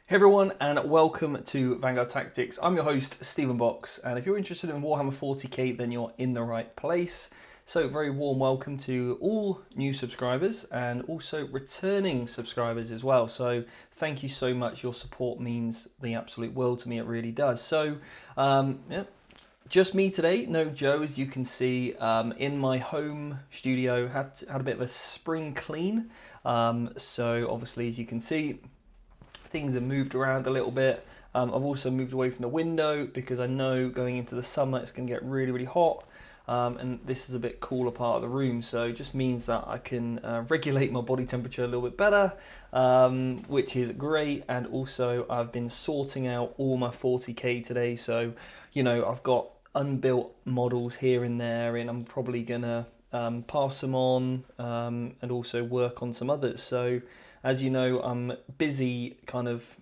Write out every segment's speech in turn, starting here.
Hey everyone, and welcome to Vanguard Tactics. I'm your host, Stephen Box, and if you're interested in Warhammer 40k, then you're in the right place. So, very warm welcome to all new subscribers and also returning subscribers as well. So, thank you so much. Your support means the absolute world to me. It really does. So, just me today, no Joe, as you can see, in my home studio. Had a bit of a spring clean. So, obviously, as you can see, things have moved around a little bit. I've also moved away from the window because I know going into the summer it's going to get really, really hot. And this is a bit cooler part of the room, so it just means that I can regulate my body temperature a little bit better, which is great. And also I've been sorting out all my 40k today, so I've got unbuilt models here and there, and I'm probably gonna pass them on and also work on some others. So as you know, I'm busy kind of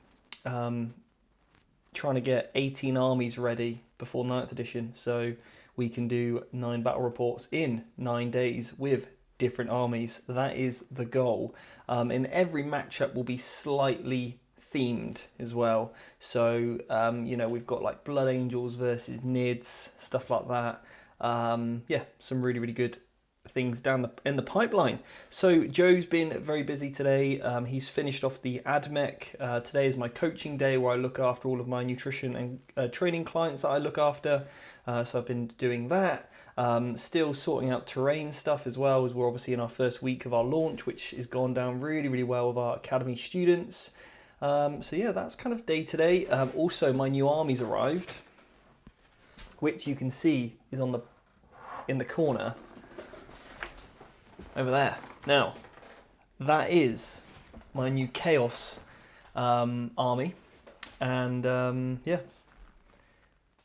trying to get 18 armies ready before 9th edition, so we can do 9 battle reports in 9 days with different armies. That is the goal. And every matchup will be slightly themed as well. So, we've got like Blood Angels versus Nids, stuff like that. Yeah, some really, really good things down in the pipeline. So Joe's been very busy today. He's finished off the AdMech. Today is my coaching day where I look after all of my nutrition and training clients that I look after. So I've been doing that. Still sorting out terrain stuff as well, as we're obviously in our first week of our launch, which has gone down really, really well with our academy students. So yeah, that's kind of day to day. Also, my new army's arrived, which you can see is in the corner over there. Now, that is my new Chaos army, and yeah,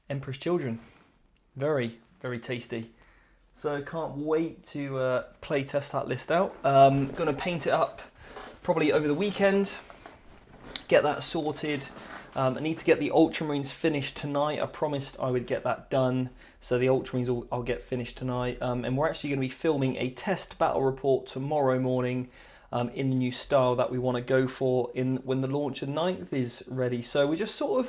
Emperor's Children. Very, very tasty. So can't wait to play test that list out. Gonna paint it up probably over the weekend, get that sorted. I need to get the Ultramarines finished tonight. I promised I would get that done. So the Ultramarines I'll get finished tonight. And we're actually going to be filming a test battle report tomorrow morning in the new style that we want to go for when the launch of 9th is ready. So we're just sort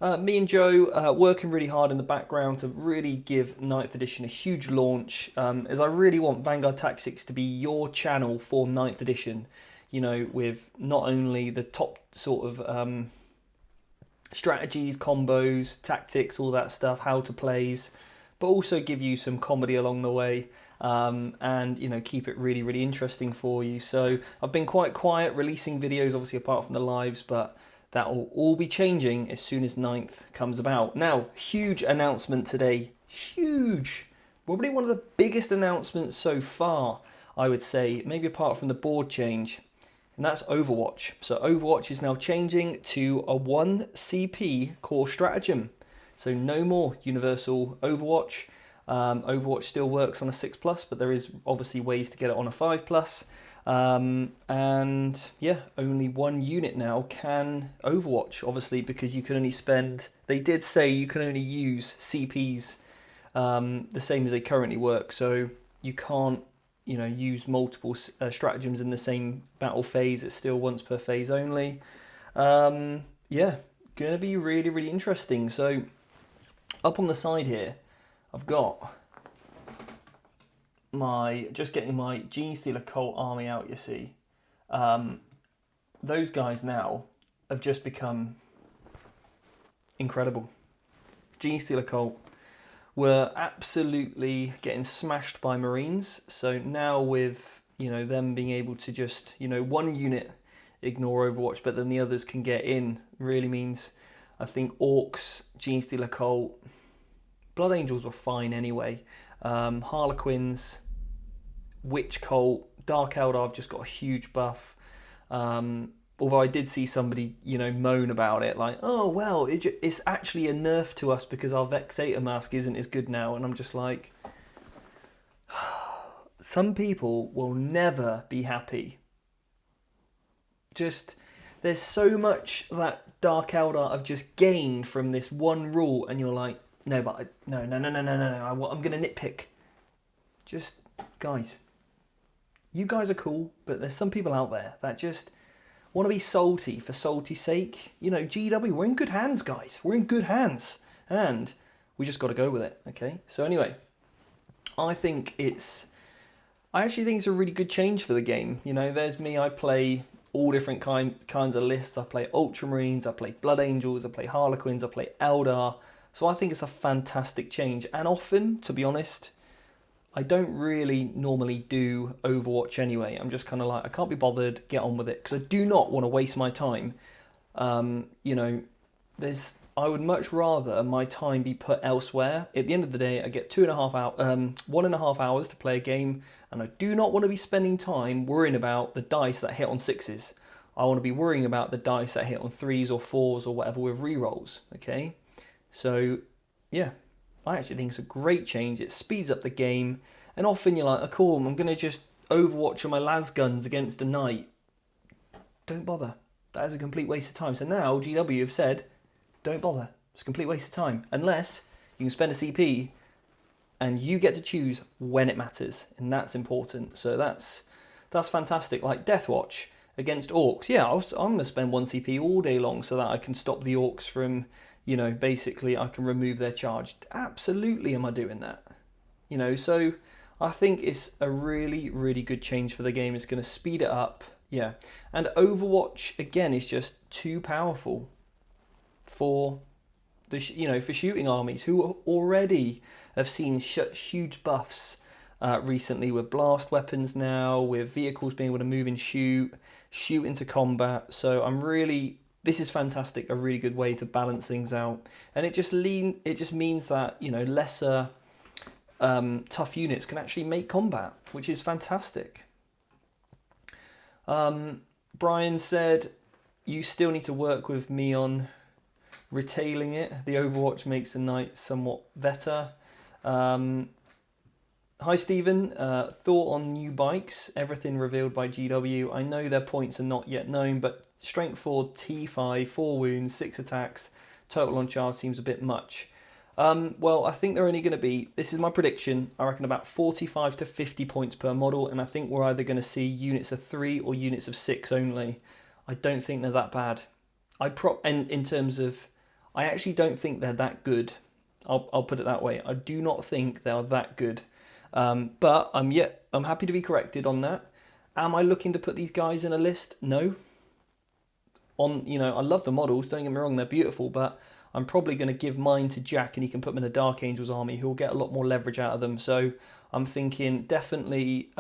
of, me and Joe, working really hard in the background to really give 9th edition a huge launch. As I really want Vanguard Tactics to be your channel for 9th edition. With not only the top sort of strategies, combos, tactics, all that stuff, how to plays, but also give you some comedy along the way, and keep it really, really interesting for you. So I've been quite quiet releasing videos, obviously apart from the lives, but that will all be changing as soon as 9th comes about. Now, huge announcement today, huge, probably one of the biggest announcements so far, I would say, maybe apart from the board change. And that's Overwatch. So Overwatch is now changing to a 1 CP core stratagem. So no more universal Overwatch. Overwatch still works on a 6+, but there is obviously ways to get it on a 5+. And yeah, only one unit now can Overwatch, obviously, because you can only spend... They did say you can only use CPs the same as they currently work. So you can't use multiple stratagems in the same battle phase. It's still once per phase only. Yeah, gonna be really, really interesting. So up on the side here, I've got just getting my Genestealer Cult army out, you see. Those guys now have just become incredible. Genestealer Cult were absolutely getting smashed by Marines. So now with them being able to just one unit ignore Overwatch, but then the others can get in, really means I think Orcs, Genestealer Cult, Blood Angels were fine anyway. Harlequins, Witch Cult, Dark Eldar have just got a huge buff. Although I did see somebody, moan about it, like, oh, well, it's actually a nerf to us because our Vexator mask isn't as good now. And I'm just like, some people will never be happy. There's so much that Dark Eldar have just gained from this one rule, and you're like, no, but no, I'm going to nitpick. Guys, you guys are cool, but there's some people out there that just want to be salty for salty's sake, you know, GW, we're in good hands, guys. We're in good hands. And we just got to go with it, okay? So anyway, I actually think it's a really good change for the game. You know, there's me, I play all different kinds of lists. I play Ultramarines, I play Blood Angels, I play Harlequins, I play Eldar. So I think it's a fantastic change. And often, to be honest, I don't really normally do Overwatch anyway. I'm just kind of like, I can't be bothered, get on with it. Because I do not want to waste my time. You know, I would much rather my time be put elsewhere. At the end of the day, I get 1.5 hours to play a game, and I do not want to be spending time worrying about the dice that hit on 6s. I want to be worrying about the dice that hit on 3s or 4s or whatever with rerolls, okay? So, yeah, I actually think it's a great change. It speeds up the game, and often you're like, oh, cool, I'm going to just Overwatch on my las guns against a knight. Don't bother. That is a complete waste of time. So now GW have said, don't bother. It's a complete waste of time. Unless you can spend a CP and you get to choose when it matters. And that's important. So that's fantastic. Like Deathwatch against Orcs. Yeah, I'm going to spend 1 CP all day long so that I can stop the Orcs from, you know, basically I can remove their charge. Absolutely am I doing that. You know, so I think it's a really, really good change for the game. It's going to speed it up. Yeah. And Overwatch, again, is just too powerful for for shooting armies who already have seen huge buffs recently with blast weapons now, with vehicles being able to move and shoot into combat. So this is fantastic, a really good way to balance things out, and it just means that, you know, lesser tough units can actually make combat, which is fantastic. Brian said, you still need to work with me on retailing it. The Overwatch makes the knight somewhat better. Hi Stephen, thought on new bikes, everything revealed by GW. I know their points are not yet known, but strength 4, T5, 4 wounds, 6 attacks, total on charge seems a bit much. Well, I think they're only going to be, this is my prediction, I reckon about 45 to 50 points per model, and I think we're either going to see units of 3 or units of 6 only. I don't think they're that bad. And in terms of, I actually don't think they're that good. I'll put it that way. I do not think they are that good. But I'm happy to be corrected on that. Am I looking to put these guys in a list? No. I love the models, don't get me wrong, they're beautiful, but I'm probably going to give mine to Jack and he can put them in a Dark Angels army who will get a lot more leverage out of them. So I'm thinking definitely,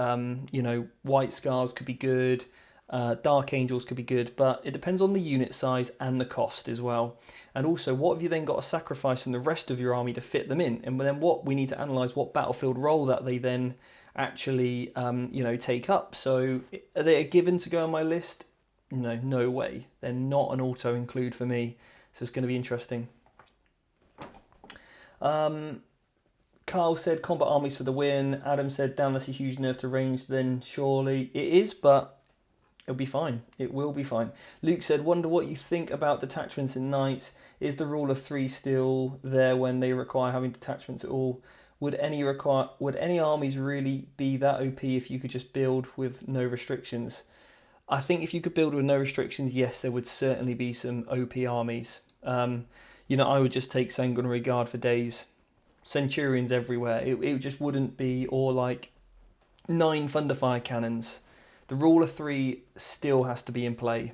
White Scars could be good. Dark Angels could be good, but it depends on the unit size and the cost as well. And also, what have you then got to sacrifice from the rest of your army to fit them in? And then what we need to analyse what battlefield role that they then actually, take up. So are they a given to go on my list? No way. They're not an auto include for me. So it's going to be interesting. Carl said combat armies for the win. Adam said damn, that's a huge nerf to range. Then surely it is, but it'll be fine. It will be fine. Luke said, wonder what you think about detachments in knights. Is the rule of 3 still there when they require having detachments at all? Would any armies really be that OP if you could just build with no restrictions? I think if you could build with no restrictions, yes, there would certainly be some OP armies. I would just take Sanguinary Guard for days. Centurions everywhere. It just wouldn't be, or like 9 Thunderfire cannons. The rule of 3 still has to be in play.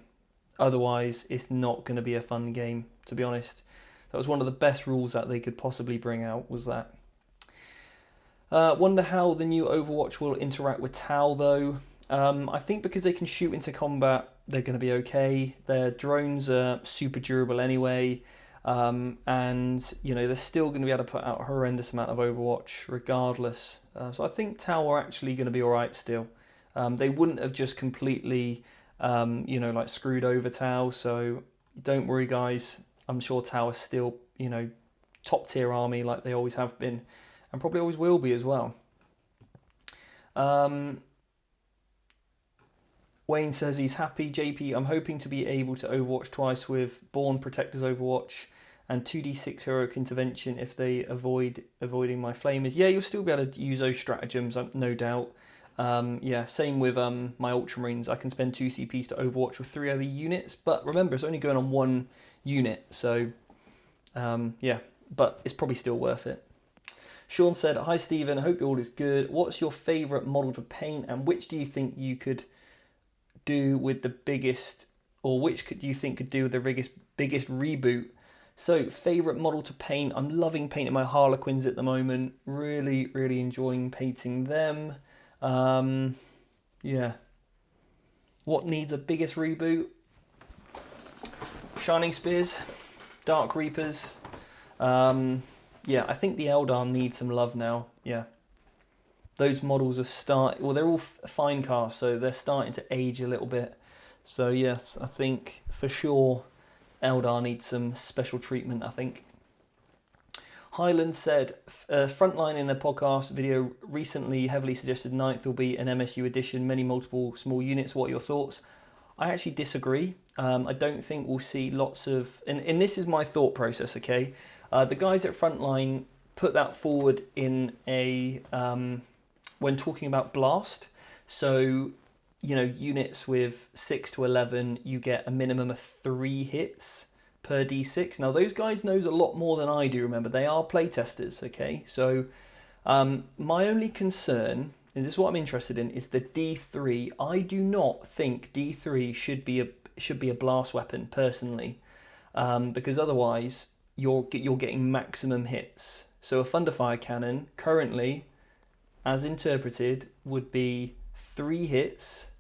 Otherwise, it's not going to be a fun game, to be honest. That was one of the best rules that they could possibly bring out, was that. Wonder how the new Overwatch will interact with Tau, though. I think because they can shoot into combat, they're going to be okay. Their drones are super durable anyway. They're still going to be able to put out a horrendous amount of Overwatch regardless. So I think Tau are actually going to be alright still. They wouldn't have just completely, screwed over Tau. So don't worry, guys. I'm sure Tau is still, top tier army like they always have been, and probably always will be as well. Wayne says he's happy. JP, I'm hoping to be able to Overwatch twice with Born Protectors Overwatch and 2d6 Heroic Intervention if they avoiding my flamers. Yeah, you'll still be able to use those stratagems, no doubt. Yeah, same with my Ultramarines. I can spend 2 CPs to Overwatch with 3 other units, but remember, it's only going on 1 unit, so yeah, but it's probably still worth it. Sean said, "Hi Stephen, I hope all is good. What's your favourite model to paint, and which do you think you could do with the biggest, or which do you think could do with the biggest reboot?" So, favourite model to paint, I'm loving painting my Harlequins at the moment. Really, really enjoying painting them. Yeah. What needs a biggest reboot? Shining Spears, Dark Reapers. Yeah, I think the Eldar need some love now. Yeah. Those models are well, they're all fine cast, so they're starting to age a little bit. So yes, I think for sure Eldar needs some special treatment, I think. Highland said, Frontline in a podcast video recently heavily suggested 9th will be an MSU edition, many multiple small units. What are your thoughts? I actually disagree. I don't think we'll see lots of... And this is my thought process, okay? The guys at Frontline put that forward in a... when talking about Blast. So, you know, units with 6 to 11, you get a minimum of 3 hits per D6. Now, those guys knows a lot more than I do, remember. They are playtesters, okay? So, my only concern, and this is what I'm interested in, is the D3. I do not think D3 should be a blast weapon, personally, because otherwise you're getting maximum hits. So a Thunderfire cannon, currently, as interpreted, would be 3 hits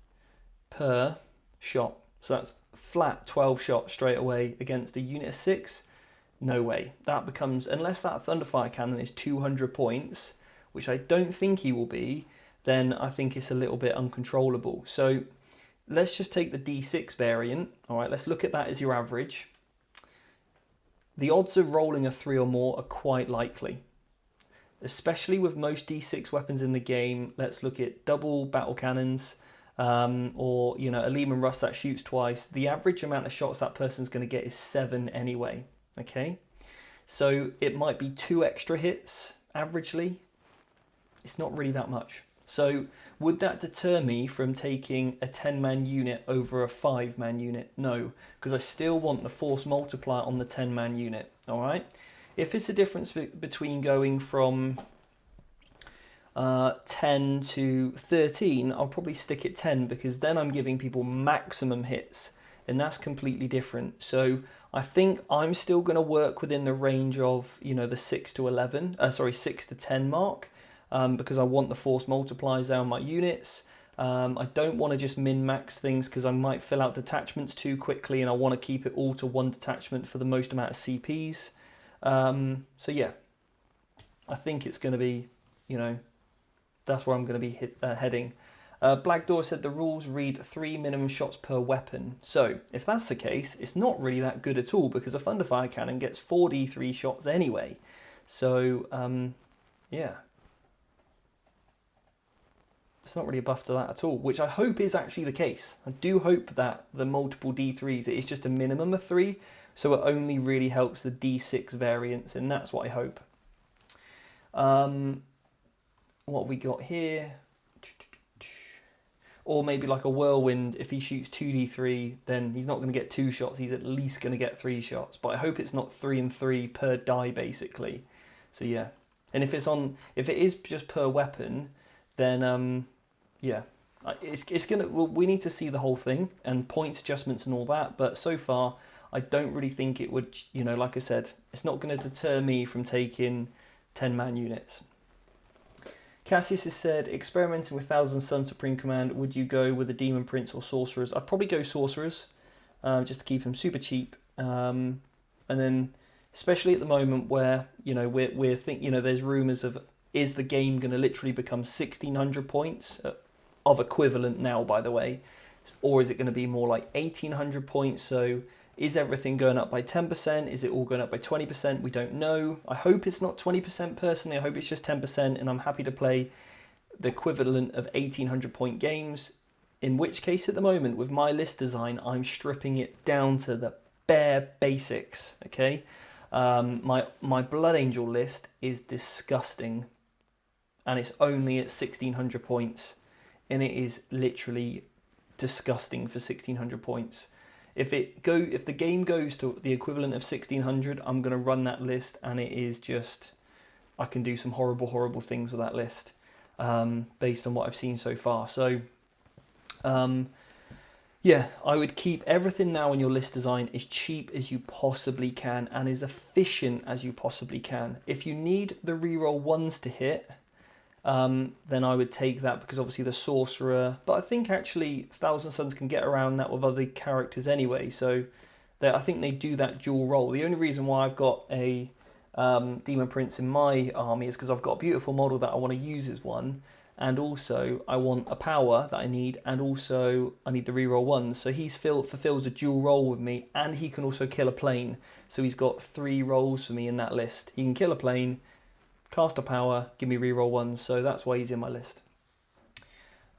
per shot. So that's flat 12 shots straight away against a unit of 6. No way. That becomes, unless that Thunderfire cannon is 200 points, which I don't think he will be, then I think it's a little bit uncontrollable. So let's just take the D6 variant. All right, let's look at that as your average. The odds of rolling a 3 or more are quite likely, especially with most D6 weapons in the game. Let's look at double battle cannons, or, you know, a Lehman Russ that shoots twice. The average amount of shots that person's going to get is 7 anyway, okay? So it might be 2 extra hits, averagely. It's not really that much. So would that deter me from taking a 10-man unit over a 5-man unit? No, because I still want the force multiplier on the 10-man unit, all right? If it's a difference between going from 10 to 13, I'll probably stick at 10, because then I'm giving people maximum hits, and that's completely different. So I think I'm still going to work within the range of, you know, the 6 to 10 mark, because I want the force multipliers down my units. I don't want to just min-max things, because I might fill out detachments too quickly, and I want to keep it all to 1 detachment for the most amount of CPs. So yeah, I think it's going to be, you know, that's where I'm going to be heading. Black Door said the rules read 3 minimum shots per weapon. So if that's the case, it's not really that good at all, because a Thunderfire cannon gets 4d3 shots anyway. So yeah, it's not really a buff to that at all, which I hope is actually the case. I do hope that the multiple D3s, it is just a minimum of 3, so it only really helps the D6 variants, and that's what I hope. What have we got here? Or maybe like a Whirlwind, if he shoots 2d3, then he's not going to get 2 shots, he's at least going to get 3 shots. But I hope it's not 3 and 3 per die, basically. So yeah. And if it is just per weapon, then yeah, it's gonna. Well, we need to see the whole thing and points adjustments and all that. But so far, I don't really think it would. You know, like I said, it's not going to deter me from taking 10-man units. Cassius has said, experimenting with Thousand Sun Supreme Command, would you go with the Demon Prince or Sorcerers? I'd probably go Sorcerers, just to keep them super cheap. And then, especially at the moment where, you know, we're thinking, you know, there's rumours of, is the game going to literally become 1,600 points of equivalent now, by the way, or is it going to be more like 1,800 points? So is everything going up by 10%? Is it all going up by 20%? We don't know. I hope it's not 20% personally. I hope it's just 10%, and I'm happy to play the equivalent of 1,800 point games, in which case at the moment with my list design, I'm stripping it down to the bare basics, okay? My Blood Angel list is disgusting, and it's only at 1,600 points. and it is literally disgusting for 1600 points. If the game goes to the equivalent of 1600, I'm going to run that list, and it is just, I can do some horrible things with that list, based on what I've seen so far. So yeah, I would keep everything now in your list design as cheap as you possibly can and as efficient as you possibly can. If you need the reroll ones to hit, then I would take that, because obviously the sorcerer, but I think actually Thousand Suns can get around that with other characters anyway, so I think they do that dual role. The only reason why I've got a Demon Prince in my army is because I've got a beautiful model that I want to use as one, and also I want a power that I need, and also I need the reroll ones. So he fulfills a dual role with me, and he can also kill a plane. So he's got 3 roles for me in that list. He can kill a plane, cast a power, give me reroll ones. So that's why he's in my list.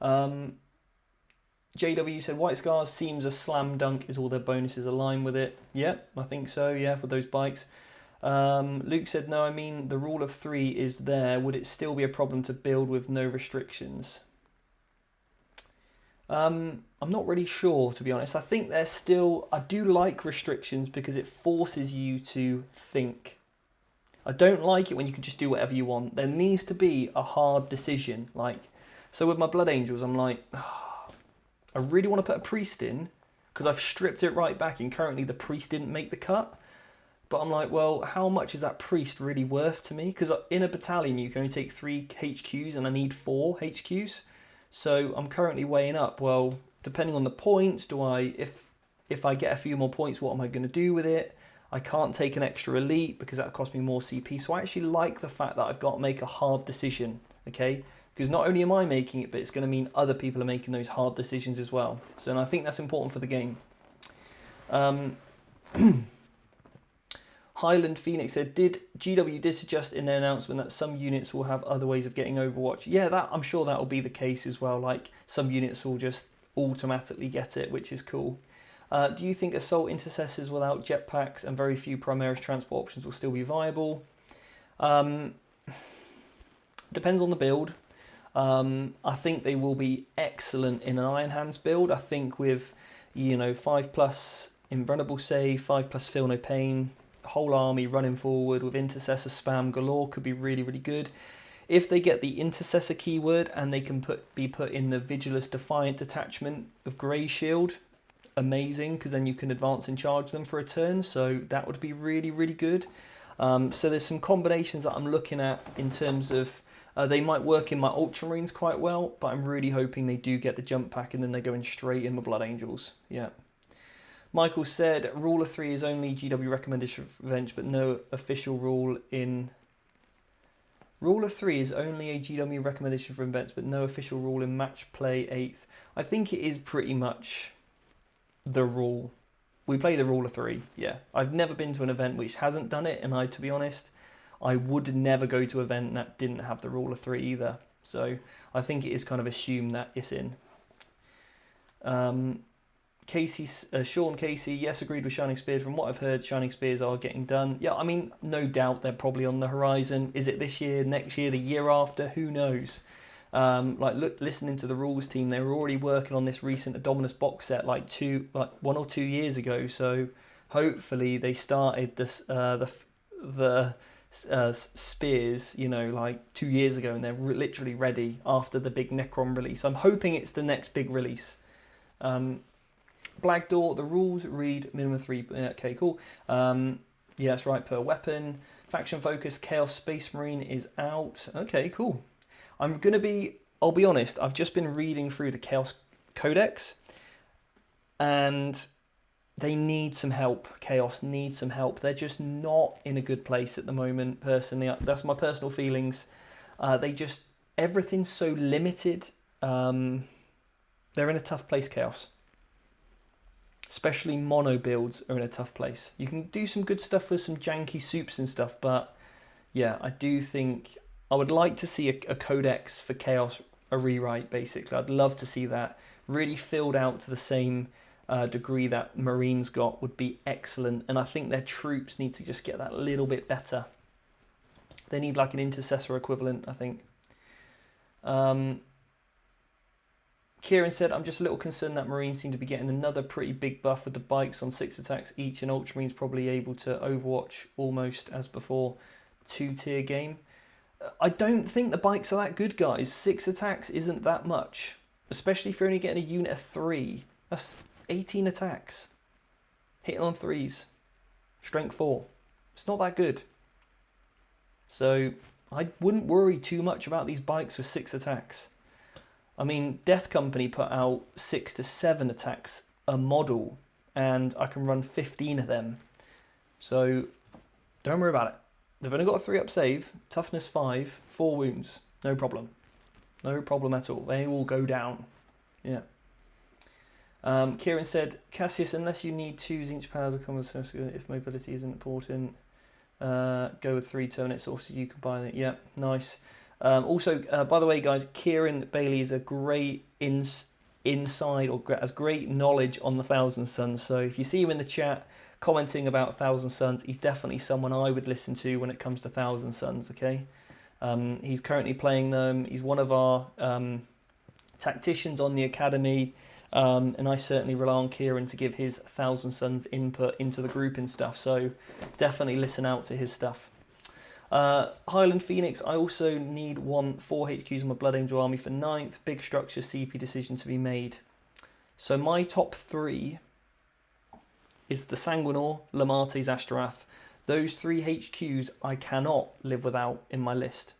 JW said White Scars seems a slam dunk. Is all their bonuses align with it? Yeah, I think so. Yeah, for those bikes. Luke said, no, I mean, the rule of 3 is there. Would it still be a problem to build with no restrictions? I'm not really sure, to be honest. I think there's still, I do like restrictions because it forces you to think. I don't like it when you can just do whatever you want. There needs to be a hard decision. So with my Blood Angels, I'm like, oh, I really want to put a priest in because I've stripped it right back, and currently the priest didn't make the cut. But I'm like, well, how much is that priest really worth to me? Because in a battalion, you can only take 3 HQs, and I need 4 HQs. So I'm currently weighing up, well, depending on the points, if I get a few more points, what am I going to do with it? I can't take an extra elite because that costs me more CP. So I actually like the fact that I've got to make a hard decision, okay? Because not only am I making it, but it's going to mean other people are making those hard decisions as well. So, and I think that's important for the game. Highland Phoenix said, GW did suggest in their announcement that some units will have other ways of getting Overwatch. Yeah, I'm sure that will be the case as well. Like, some units will just automatically get it, which is cool. Do you think assault intercessors without jetpacks and very few Primaris transport options will still be viable? Depends on the build. I think they will be excellent in an Iron Hands build. I think with, 5+ invulnerable save, 5+ feel no pain, whole army running forward with intercessor spam galore could be really, really good. If they get the intercessor keyword and they can be put in the Vigilus Defiant detachment of Grey Shield, amazing, because then you can advance and charge them for a turn, so that would be really, really good. So there's some combinations that I'm looking at in terms of they might work in my Ultramarines quite well, but I'm really hoping they do get the jump pack and then they're going straight in the Blood Angels. Yeah. Michael said rule of 3 is only GW recommendation for Revenge, but no official rule in. Rule of 3 is only a GW recommendation for events, but no official rule in match play 8th. I think it is pretty much the rule. We play the rule of 3, yeah. I've never been to an event which hasn't done it, and to be honest, I would never go to an event that didn't have the rule of 3 either. So I think it is kind of assumed that it's in. Sean Casey, yes, agreed with Shining Spears. From what I've heard, Shining Spears are getting done. Yeah, I mean, no doubt they're probably on the horizon. Is it this year, next year, the year after? Who knows? Listening to the rules team, they were already working on this recent Adominus box set like 1 or 2 years ago. So hopefully they started this the spears, 2 years ago, and they're literally ready after the big Necron release. I'm hoping it's the next big release. Black Door, the rules read minimum 3. Okay, cool. Yeah, that's right, per weapon. Faction Focus, Chaos Space Marine is out. Okay, cool. I'll be honest, I've just been reading through the Chaos Codex, and they need some help. Chaos needs some help. They're just not in a good place at the moment, personally. That's my personal feelings. Everything's so limited. They're in a tough place, Chaos. Especially mono builds are in a tough place. You can do some good stuff with some janky soups and stuff, but yeah, I do think I would like to see a codex for Chaos, a rewrite, basically. I'd love to see that really filled out to the same degree that Marines got would be excellent. And I think their troops need to just get that a little bit better. They need like an intercessor equivalent, I think. Kieran said, I'm just a little concerned that Marines seem to be getting another pretty big buff with the bikes on 6 attacks each, and Ultramarines probably able to Overwatch almost as before. 2-tier game. I don't think the bikes are that good, guys. 6 attacks isn't that much, especially if you're only getting a unit of 3. That's 18 attacks. Hitting on 3s. Strength 4. It's not that good. So I wouldn't worry too much about these bikes with 6 attacks. I mean, Death Company put out 6 to 7 attacks a model, and I can run 15 of them. So don't worry about it. They've only got a 3-up save, toughness 5, 4 wounds. No problem. No problem at all. They all go down. Yeah. Kieran said, Cassius, unless you need 2 Zinch powers of common sense, if mobility isn't important, go with 3 terminates. Also, you can buy it. Yeah, nice. Also, by the way, guys, Kieran Bailey is a great inside or has great knowledge on the Thousand Suns. So if you see him in the chat commenting about Thousand Suns, he's definitely someone I would listen to when it comes to Thousand Suns. Okay, he's currently playing them. He's one of our tacticians on the academy, and I certainly rely on Kieran to give his Thousand Suns input into the group and stuff. So definitely listen out to his stuff. Highland Phoenix, I also need 4 HQs in my Blood Angel army for 9th. Big structure CP decision to be made. So my top 3 is the Sanguinor, Lamates, Ashtaroth. Those 3 HQs I cannot live without in my list.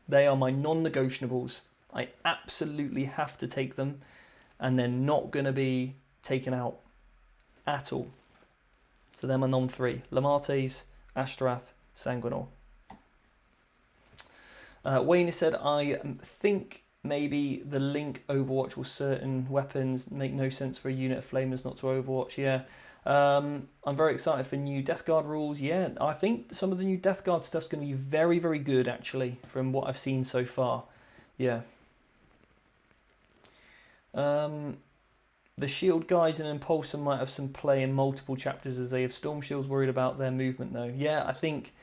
They are my non-negotiables. I absolutely have to take them, and they're not going to be taken out at all. So they're my non-3. Lamates, Ashtaroth, Sanguinor. Wayne has said, I think maybe the link Overwatch will certain weapons make no sense for a unit of flamers not to Overwatch. Yeah, I'm very excited for new Death Guard rules. Yeah, I think some of the new Death Guard stuff's going to be very, very good, actually, from what I've seen so far. Yeah. The shield guys and Impulsor might have some play in multiple chapters, as they have Storm Shields worried about their movement, though. Yeah, I think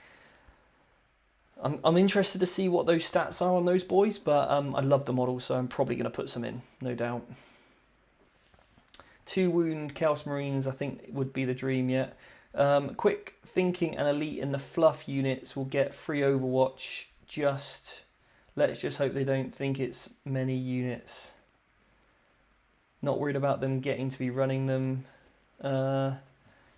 I'm interested to see what those stats are on those boys, but I love the model, so I'm probably going to put some in, no doubt. 2 wound Chaos Marines, I think, would be the dream yet. Quick thinking and elite in the fluff units will get free Overwatch. Let's just hope they don't think it's many units. Not worried about them getting to be running them.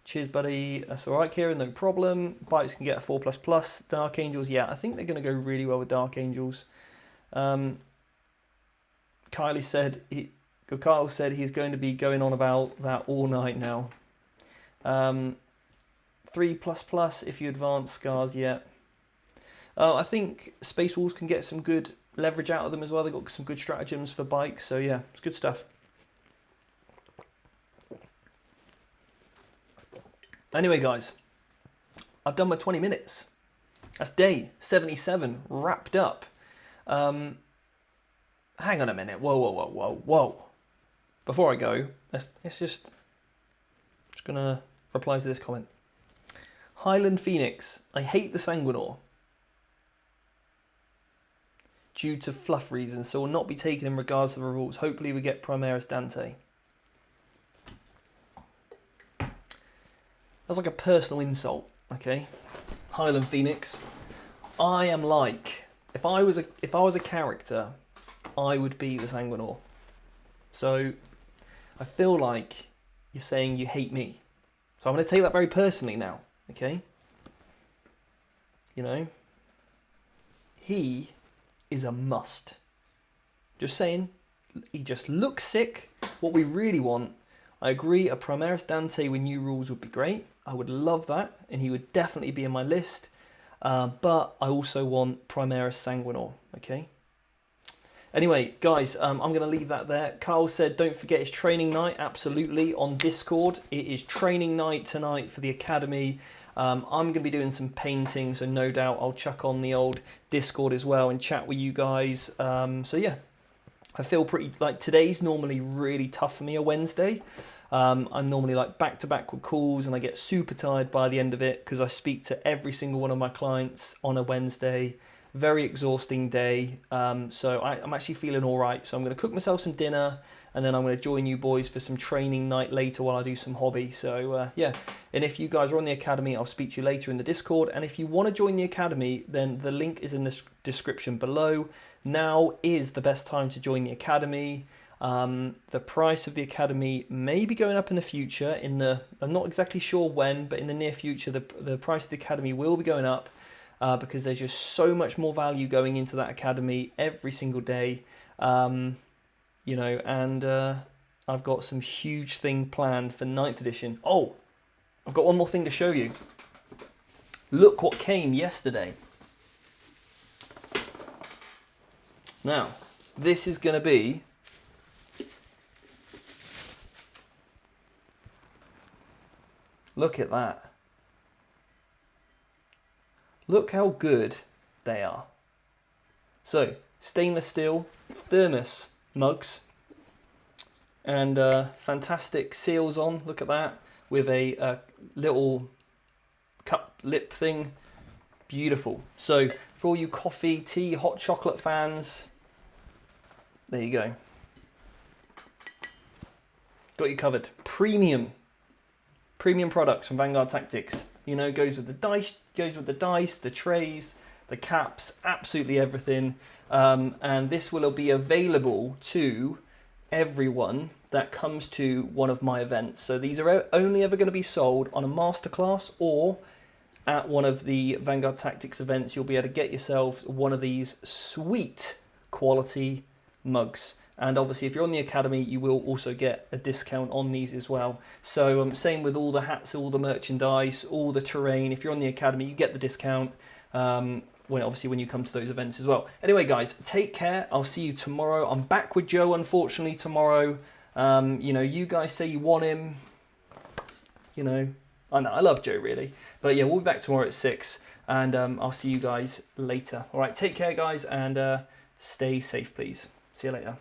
Cheers, buddy. That's all right, Kieran. No problem. Bikes can get a 4++. Dark Angels, yeah, I think they're going to go really well with Dark Angels. Kyle said he's going to be going on about that all night now. 3++ if you advance Scars, yeah. I think Space Wolves can get some good leverage out of them as well. They've got some good stratagems for bikes, so yeah, it's good stuff. Anyway, guys, I've done my 20 minutes. That's day 77 wrapped up. Hang on a minute. Whoa. Before I go, let's just gonna reply to this comment. Highland Phoenix, I hate the Sanguinor due to fluff reasons, so will not be taken in regards to the rules. Hopefully we get Primaris Dante. That's like a personal insult, okay? Highland Phoenix. I am like, if I was a character, I would be the Sanguinor. So I feel like you're saying you hate me. So I'm going to take that very personally now, okay? You know, he is a must. Just saying, he just looks sick. What we really want, I agree, a Primaris Dante with new rules would be great. I would love that, and he would definitely be in my list. But I also want Primaris Sanguinor, okay? Anyway, guys, I'm going to leave that there. Carl said, don't forget it's training night, absolutely, on Discord. It is training night tonight for the Academy. I'm going to be doing some painting, so no doubt I'll chuck on the old Discord as well and chat with you guys. So yeah, I feel pretty, like today's normally really tough for me, a Wednesday. I'm normally like back-to-back with calls, and I get super tired by the end of it because I speak to every single one of my clients on a Wednesday. Very exhausting day. So I'm actually feeling all right. So I'm going to cook myself some dinner, and then I'm going to join you boys for some training night later while I do some hobby. So yeah, and if you guys are on the Academy, I'll speak to you later in the Discord. And if you want to join the Academy, then the link is in the description below. Now is the best time to join the Academy. The price of the Academy may be going up in the future. I'm not exactly sure when, but in the near future, the price of the Academy will be going up because there's just so much more value going into that Academy every single day. You know, and I've got some huge thing planned for 9th edition. Oh, I've got one more thing to show you. Look what came yesterday. Now, this is going to be look at that. Look how good they are. So, stainless steel thermos mugs and fantastic seals on. Look at that, with a little cup lip thing. Beautiful. So, for all you coffee, tea, hot chocolate fans, there you go. Got you covered. Premium products from Vanguard Tactics. You know, goes with the dice, the trays, the caps, absolutely everything. And this will be available to everyone that comes to one of my events. So these are only ever going to be sold on a masterclass or at one of the Vanguard Tactics events. You'll be able to get yourselves one of these sweet quality mugs. And obviously, if you're on the Academy, you will also get a discount on these as well. So same with all the hats, all the merchandise, all the terrain. If you're on the Academy, you get the discount when you come to those events as well. Anyway, guys, take care. I'll see you tomorrow. I'm back with Joe, unfortunately, tomorrow. You know, you guys say you want him. You know, I know, I love Joe, really. But yeah, we'll be back tomorrow at 6. And I'll see you guys later. All right, take care, guys, and stay safe, please. See you later.